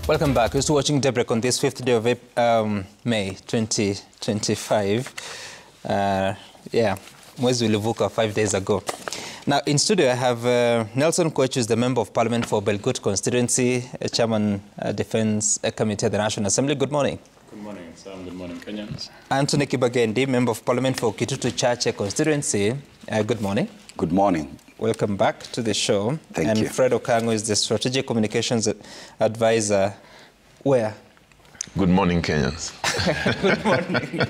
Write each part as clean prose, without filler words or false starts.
Welcome back. You're still watching Daybreak on this 5th day of May 2025. Mwezi ulivuka 5 days ago. Now, in studio, I have Nelson Koech, who's the Member of Parliament for Belgut constituency, Chairman Defence Committee at the National Assembly. Good morning. Good morning, Sam. Good morning, Kenyans. Anthony Kibagendi, Member of Parliament for Kitutu Chache constituency. Good morning. Good morning. Welcome back to the show. Thank you. And Fred Okango is the Strategic Communications Advisor. Where? Good morning, Kenyans. Good morning.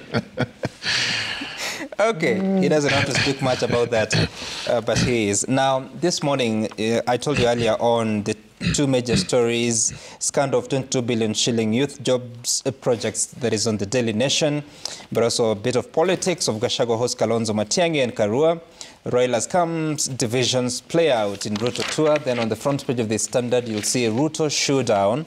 Okay, he doesn't have to speak much about that, but he is. Now, this morning, I told you earlier on the two major stories: scandal of 22 billion shilling youth jobs projects that is on the Daily Nation, but also a bit of politics of Gachagua host Kalonzo Matiang'i and Karua. Royal comes, divisions play out in Ruto tour. Then on the front page of the Standard, you'll see a Ruto showdown,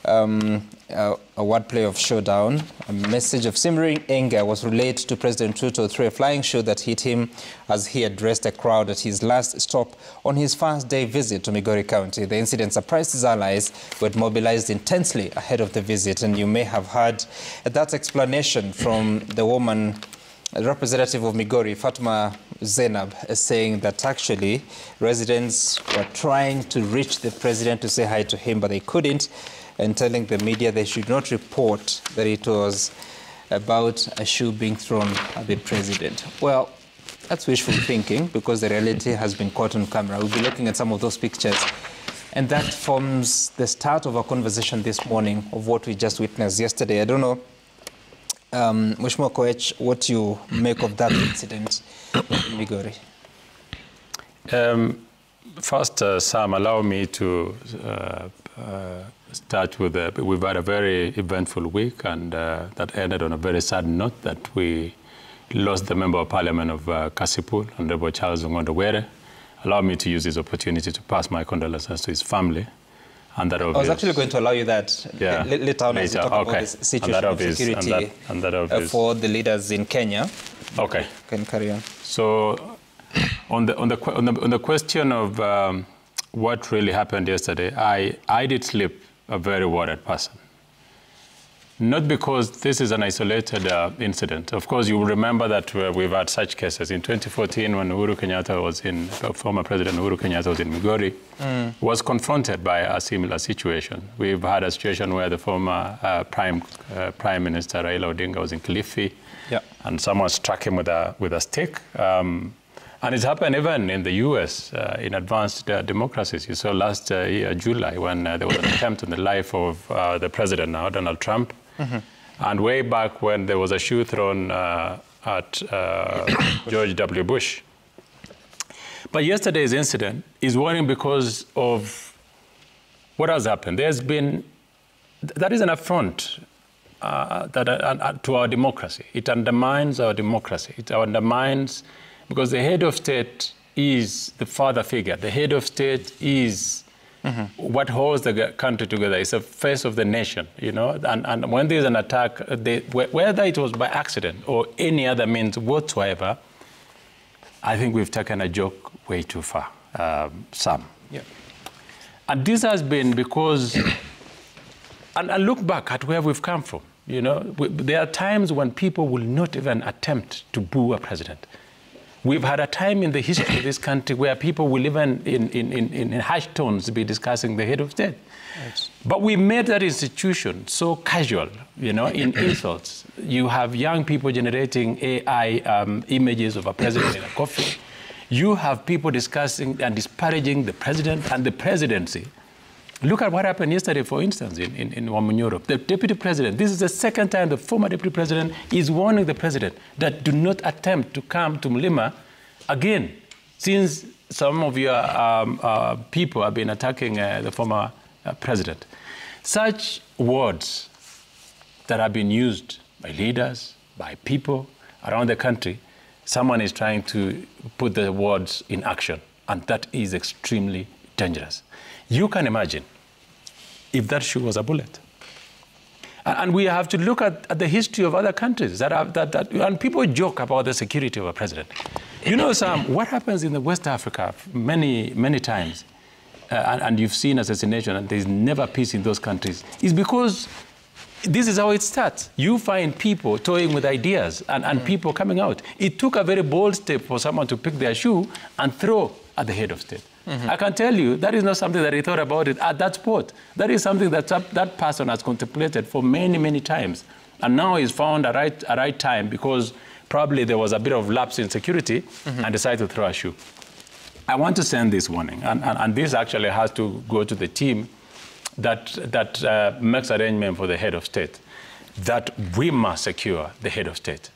a wordplay of showdown. A message of simmering anger was relayed to President Ruto through a flying show that hit him as he addressed a crowd at his last stop on his first day visit to Migori County. The incident surprised his allies, who had mobilized intensely ahead of the visit. And you may have heard that explanation from the woman, representative of Migori, Fatma Zainab, saying that actually residents were trying to reach the president to say hi to him, but they couldn't, and telling the media they should not report that it was about a shoe being thrown at the president. Well, that's wishful thinking, because the reality has been caught on camera. We'll be looking at some of those pictures, and that forms the start of our conversation this morning of what we just witnessed yesterday. I don't know, Mheshimiwa Koech, what you make of that incident in Migori? First, Sam, allow me to start with, we've had a very eventful week, and that ended on a very sad note that we lost the Member of Parliament of Kasipul, Honorable Charles Ngondo Were. Allow me to use this opportunity to pass my condolences to his family. And that I was actually going to allow you that later on as we talk about this situation of security for the leaders in Kenya. Okay. You can carry on. So, on the question of what really happened yesterday, I did sleep a very worried person. Not because this is an isolated incident. Of course, you will remember that we've had such cases. In 2014, when Uhuru Kenyatta was former President Uhuru Kenyatta was in Migori, was confronted by a similar situation. We've had a situation where the former Prime Minister Raila Odinga was in Kilifi, and someone struck him with a stick. And it's happened even in the US, in advanced democracies. You saw last year, July, when there was an attempt on the life of the president now, Donald Trump. And way back when there was a shoe thrown at George W. Bush. But yesterday's incident is worrying because of what has happened. That is an affront to our democracy. It undermines our democracy. It undermines, because the head of state is the father figure. The head of state is what holds the country together. It's the face of the nation, you know. And when there's an attack, whether it was by accident or any other means whatsoever, I think we've taken a joke way too far, Sam. Yeah. And this has been because, and look back at where we've come from. You know, there are times when people will not even attempt to boo a president. We've had a time in the history of this country where people will even in hushed tones be discussing the head of state. Right. But we made that institution so casual, you know, in insults. You have young people generating AI images of a president in a coffin. You have people discussing and disparaging the president and the presidency. Look at what happened yesterday, for instance, in Wamunyoro. The deputy president, this is the second time the former deputy president is warning the president that do not attempt to come to Mlima again, since some of your people have been attacking the former president. Such words that have been used by leaders, by people around the country, someone is trying to put the words in action, and that is extremely dangerous. You can imagine if that shoe was a bullet. And we have to look at the history of other countries and people joke about the security of a president. You know, Sam, what happens in the West Africa many, many times and you've seen assassination, and there's never peace in those countries, is because this is how it starts. You find people toying with ideas and people coming out. It took a very bold step for someone to pick their shoe and throw at the head of state. I can tell you, that is not something that he thought about it at that spot. That is something that that person has contemplated for many, many times. And now he's found a right time because probably there was a bit of lapse in security and decided to throw a shoe. I want to send this warning, and this actually has to go to the team that makes arrangement for the head of state, that we must secure the head of state.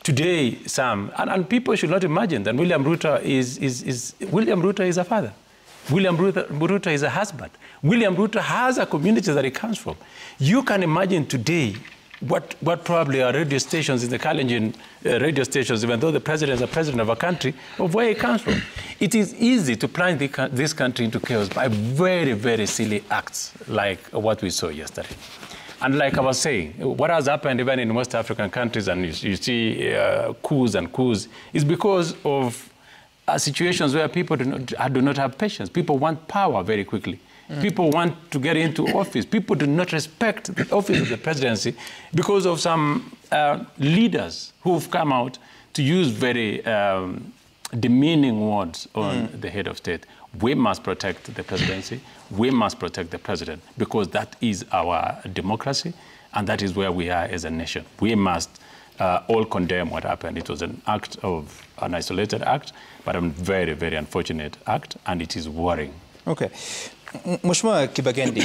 Today, Sam, and people should not imagine that William Ruto is a father. William Ruto is a husband. William Ruto has a community that he comes from. You can imagine today what probably are radio stations in the Kalenjin radio stations, even though the president is a president of a country, of where he comes from. It is easy to plunge this country into chaos by very, very silly acts like what we saw yesterday. And like I was saying, what has happened even in West African countries, and you see coups and coups, is because of situations where people do not have patience. People want power very quickly. People want to get into office. People do not respect the office of the presidency because of some leaders who've come out to use very demeaning words on the head of state. We must protect the presidency. We must protect the president because that is our democracy and that is where we are as a nation. We must all condemn what happened. It was an isolated act, but a very, very unfortunate act, and it is worrying. Okay. Mheshimiwa Kibagendi,